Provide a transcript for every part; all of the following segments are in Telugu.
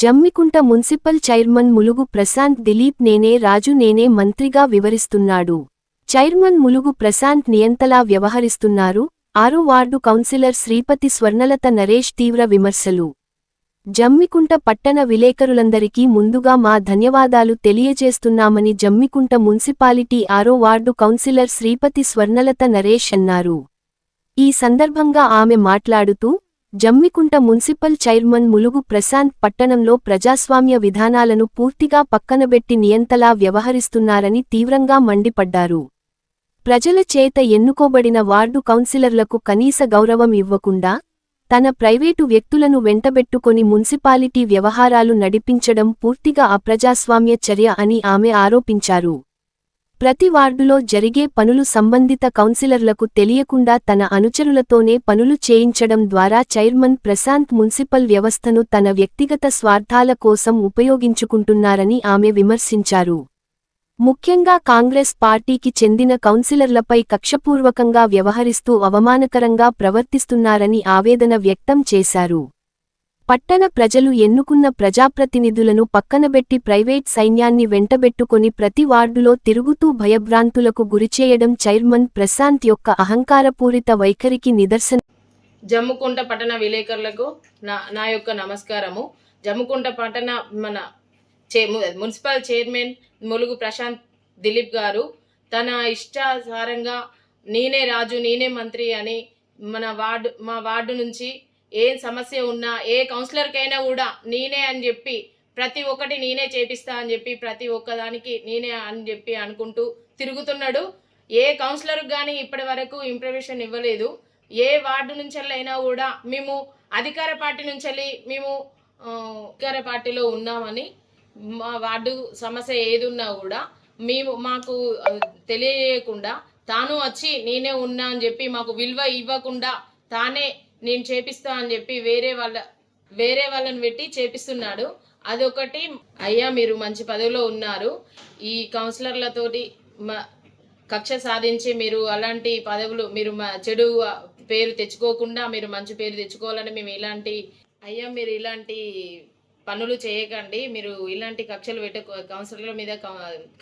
జమ్మికుంట మున్సిపల్ చైర్మన్ ములుగు ప్రశాంత్ దిలీప్ నేనే రాజు నేనే మంత్రిగా వివరిస్తున్నాడు. చైర్మన్ ములుగు ప్రశాంత్ నియంతలా వ్యవహరిస్తున్నారు. 6వ వార్డు కౌన్సిలర్ శ్రీపతి స్వర్ణలత నరేష్ తీవ్ర విమర్శలు. జమ్మికుంట పట్టణ విలేకరులందరికీ ముందుగా మా ధన్యవాదాలు తెలియజేస్తున్నామని జమ్మికుంట మున్సిపాలిటీ 6వ వార్డు కౌన్సిలర్ శ్రీపతి స్వర్ణలత నరేష్ అన్నారు. ఈ సందర్భంగా ఆమె మాట్లాడుతూ, జమ్మికుంట మున్సిపల్ చైర్మన్ ములుగు ప్రశాంత్ పట్టణంలో ప్రజాస్వామ్య విధానాలను పూర్తిగా పక్కనబెట్టి నియంతలా వ్యవహరిస్తున్నారని తీవ్రంగా మండిపడ్డారు. ప్రజల చేత ఎన్నుకోబడిన వార్డు కౌన్సిలర్లకు కనీస గౌరవం ఇవ్వకుండా, తన ప్రైవేటు వ్యక్తులను వెంటబెట్టుకొని మున్సిపాలిటీ వ్యవహారాలు నడిపించడం పూర్తిగా అప్రజాస్వామ్య చర్య అని ఆమె ఆరోపించారు. ప్రతి వార్డులో జరిగే పనులు సంబంధిత కౌన్సిలర్లకు తెలియకుండా తన అనుచరులతోనే పనులు చేయించడం ద్వారా చైర్మన్ ప్రశాంత్ మున్సిపల్ వ్యవస్థను తన వ్యక్తిగత స్వార్థాల కోసం ఉపయోగించుకుంటున్నారని ఆమె విమర్శించారు. ముఖ్యంగా కాంగ్రెస్ పార్టీకి చెందిన కౌన్సిలర్లపై కక్షపూర్వకంగా వ్యవహరిస్తూ అవమానకరంగా ప్రవర్తిస్తున్నారని ఆవేదన వ్యక్తం చేశారు. పట్టణ ప్రజలు ఎన్నుకున్న ప్రజాప్రతినిధులను పక్కనబెట్టి ప్రైవేట్ సైన్యాన్ని వెంటబెట్టుకొని ప్రతి వార్డులో తిరుగుతూ భయభ్రాంతులకు గురిచేయడం చైర్మన్ ప్రశాంత్ యొక్క అహంకారపూరిత వైఖరికి నిదర్శనం. జమ్మికుంట పట్టణ విలేకరులకు నా యొక్క నమస్కారము. జమ్మికుంట పట్టణ మున్సిపల్ చైర్మన్ ములుగు ప్రశాంత్ దిలీప్ గారు తన ఇష్టానుసారంగా నేనే రాజు నేనే మంత్రి అని మా వార్డు నుంచి ఏ సమస్య ఉన్నా ఏ కౌన్సిలర్కైనా కూడా నేనే అని చెప్పి ప్రతి ఒక్కటి నేనే చేపిస్తా అని చెప్పి ప్రతి ఒక్కదానికి నేనే అని చెప్పి అనుకుంటూ తిరుగుతున్నాడు. ఏ కౌన్సిలర్కి కానీ ఇప్పటి వరకు ఇంప్రమేషన్ ఇవ్వలేదు. ఏ వార్డు నుంచి అయినా కూడా మేము అధికార పార్టీ నుంచి మేము అధికార పార్టీలో ఉన్నామని మా వార్డు సమస్య ఏది ఉన్నా కూడా మాకు తెలియకుండా తాను వచ్చి నేనే ఉన్నా అని చెప్పి మాకు విలువ ఇవ్వకుండా తానే నేను చేపిస్తా అని చెప్పి వేరే వాళ్ళని పెట్టి చేపిస్తున్నాడు. అదొకటి. అయ్యా మీరు మంచి పదవిలో ఉన్నారు, ఈ కౌన్సిలర్లతోటి కక్ష సాధించి మీరు అలాంటి పదవులు మీరు చెడు పేరు తెచ్చుకోకుండా మీరు మంచి పేరు తెచ్చుకోవాలని మేము మీరు ఇలాంటి పనులు చేయకండి. మీరు ఇలాంటి కౌన్సిలర్ల మీద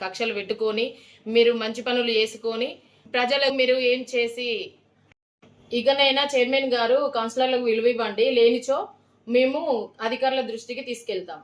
కక్షలు పెట్టుకొని మీరు మంచి పనులు చేసుకొని ప్రజలకు మీరు ఏం చేసి ఇకనైనా చైర్మన్ గారు కౌన్సిలర్లకు విలువ ఇవ్వండి, లేనిచో మేము అధికారుల దృష్టికి తీసుకెళ్తాం.